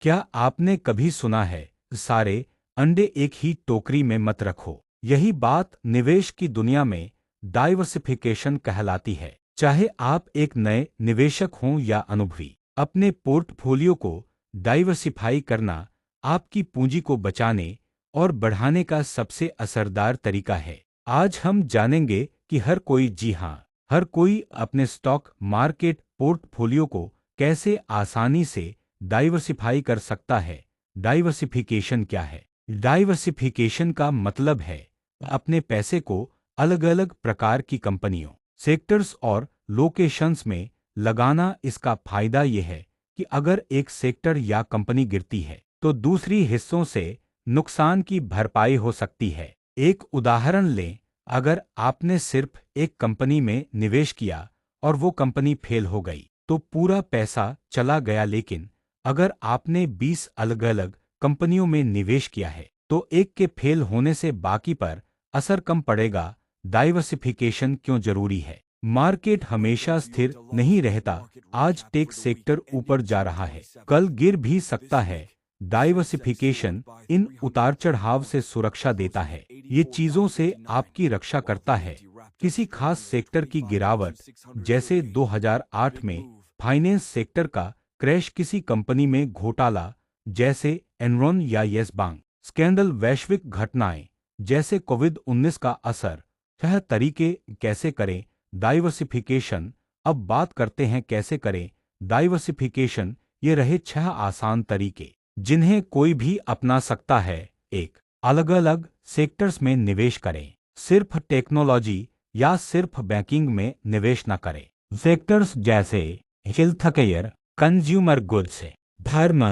क्या आपने कभी सुना है, सारे अंडे एक ही टोकरी में मत रखो? यही बात निवेश की दुनिया में डाइवर्सिफिकेशन कहलाती है। चाहे आप एक नए निवेशक हों या अनुभवी, अपने पोर्टफोलियो को डाइवर्सिफाई करना आपकी पूंजी को बचाने और बढ़ाने का सबसे असरदार तरीका है। आज हम जानेंगे कि हर कोई अपने स्टॉक मार्केट पोर्टफोलियो को कैसे आसानी से डाइवर्सिफाई कर सकता है। डाइवर्सिफिकेशन क्या है? डाइवर्सिफिकेशन का मतलब है अपने पैसे को अलग अलग प्रकार की कंपनियों, सेक्टर्स और लोकेशंस में लगाना। इसका फायदा यह है कि अगर एक सेक्टर या कंपनी गिरती है तो दूसरी हिस्सों से नुकसान की भरपाई हो सकती है। एक उदाहरण लें, अगर आपने सिर्फ एक कंपनी में निवेश किया और वो कंपनी फेल हो गई तो पूरा पैसा चला गया, लेकिन अगर आपने 20 अलग अलग कंपनियों में निवेश किया है तो एक के फेल होने से बाकी पर असर कम पड़ेगा। डाइवर्सिफिकेशन क्यों जरूरी है? मार्केट हमेशा स्थिर नहीं रहता। आज टेक सेक्टर ऊपर जा रहा है, कल गिर भी सकता है। डाइवर्सिफिकेशन इन उतार चढ़ाव से सुरक्षा देता है। ये चीजों से आपकी रक्षा करता है। किसी खास सेक्टर की गिरावट, जैसे 2008 में फाइनेंस सेक्टर का क्रैश, किसी कंपनी में घोटाला जैसे एनरॉन या येस बैंक स्कैंडल, वैश्विक घटनाएं जैसे कोविड-19 का असर। यह तरीके कैसे करें डाइवर्सिफिकेशन? अब बात करते हैं कैसे करें डाइवर्सिफिकेशन। ये रहे 6 आसान तरीके जिन्हें कोई भी अपना सकता है। एक, अलग अलग सेक्टर्स में निवेश करें। सिर्फ टेक्नोलॉजी या सिर्फ बैंकिंग में निवेश न करें। सेक्टर्स जैसे हेल्थ केयर, कंज्यूमर गुड्स, धर्म,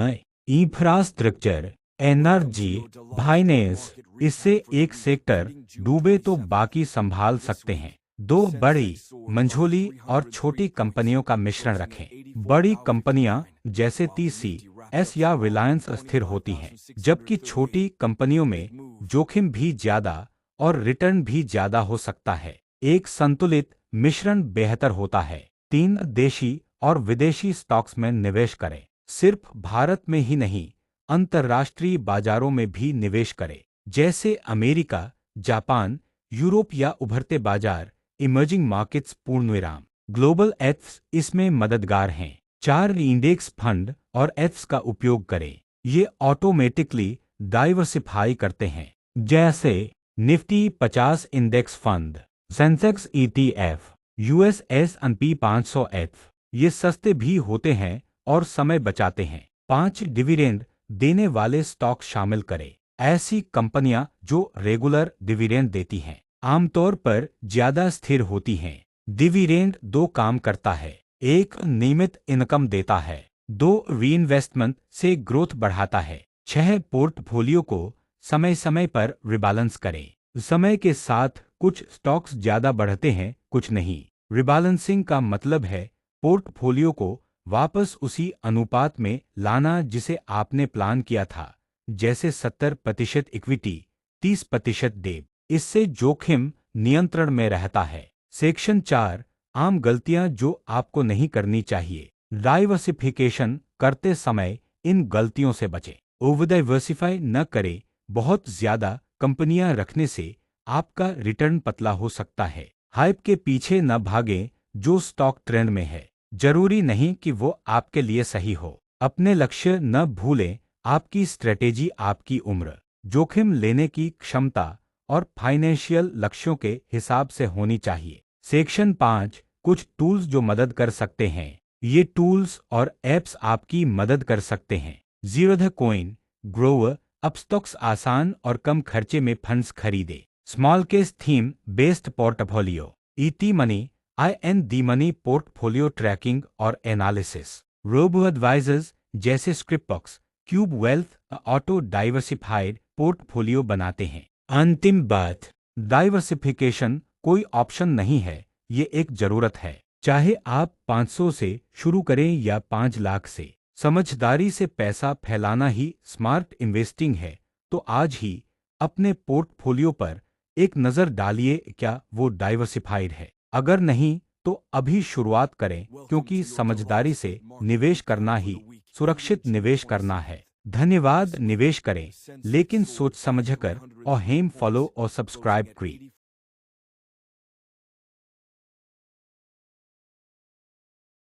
इंफ्रास्ट्रक्चर, एनर्जी, फाइनेंस। इससे एक सेक्टर डूबे तो बाकी संभाल सकते हैं। दो, बड़ी, मंझोली और छोटी कंपनियों का मिश्रण रखें। बड़ी कंपनियां जैसे TCS या रिलायंस स्थिर होती हैं, जबकि छोटी कंपनियों में जोखिम भी ज्यादा और रिटर्न भी ज्यादा हो सकता है। एक संतुलित मिश्रण बेहतर होता है। तीन, देशी और विदेशी स्टॉक्स में निवेश करें। सिर्फ भारत में ही नहीं, अंतर्राष्ट्रीय बाजारों में भी निवेश करें, जैसे अमेरिका, जापान, यूरोप या उभरते बाजार इमर्जिंग मार्केट्स। पूर्णविराम, ग्लोबल एथ्स इसमें मददगार हैं। चार, इंडेक्स फंड और एथ्स का उपयोग करें। ये ऑटोमेटिकली डाइवर्सिफाई करते हैं, जैसे Nifty 50 index fund, Sensex ETF, US S&P 500 एथ। ये सस्ते भी होते हैं और समय बचाते हैं। पांच, डिविडेंड देने वाले स्टॉक शामिल करें। ऐसी कंपनियां जो रेगुलर डिविडेंड देती हैं, आमतौर पर ज्यादा स्थिर होती हैं। डिविडेंड दो काम करता है। एक, नियमित इनकम देता है। दो, रीइन्वेस्टमेंट से ग्रोथ बढ़ाता है। छह, पोर्टफोलियो को समय समय पर रिबैलेंस करें। समय के साथ कुछ स्टॉक्स ज्यादा बढ़ते हैं, कुछ नहीं। रिबैलेंसिंग का मतलब है पोर्टफोलियो को वापस उसी अनुपात में लाना जिसे आपने प्लान किया था, जैसे 70% इक्विटी, 30% डेट। इससे जोखिम नियंत्रण में रहता है। सेक्शन 4, आम गलतियां जो आपको नहीं करनी चाहिए। डाइवर्सिफिकेशन करते समय इन गलतियों से बचें। ओवर डाइवर्सिफाई न करें। बहुत ज्यादा कंपनियां रखने से आपका रिटर्न पतला हो सकता है। हाइप के पीछे न भागें। जो स्टॉक ट्रेंड में है, जरूरी नहीं कि वो आपके लिए सही हो। अपने लक्ष्य न भूलें। आपकी स्ट्रेटेजी आपकी उम्र, जोखिम लेने की क्षमता और फाइनेंशियल लक्ष्यों के हिसाब से होनी चाहिए। सेक्शन 5, कुछ टूल्स जो मदद कर सकते हैं। ये टूल्स और एप्स आपकी मदद कर सकते हैं। जीरो द कॉइन ग्रोवर, अब स्टॉक्स आसान और कम खर्चे में फंड्स खरीदे। Small case theme based portfolio, ET money, IND money portfolio tracking और एनालिसिस। रोबो एडवाइजर्स जैसे Scripbox, Cube wealth auto diversified portfolio बनाते हैं। अंतिम बात, डाइवर्सिफिकेशन कोई ऑप्शन नहीं है, ये एक जरूरत है। चाहे आप 500 से शुरू करें या 5 लाख से, समझदारी से पैसा फैलाना ही स्मार्ट इन्वेस्टिंग है। तो आज ही अपने पोर्टफोलियो पर एक नज़र डालिए, क्या वो डाइवर्सिफाइड है? अगर नहीं, तो तो अभी शुरुआत करें, क्योंकि समझदारी से निवेश करना ही सुरक्षित निवेश करना है। धन्यवाद। निवेश करें, लेकिन सोच समझकर, और हेम फॉलो और सब्सक्राइब करें।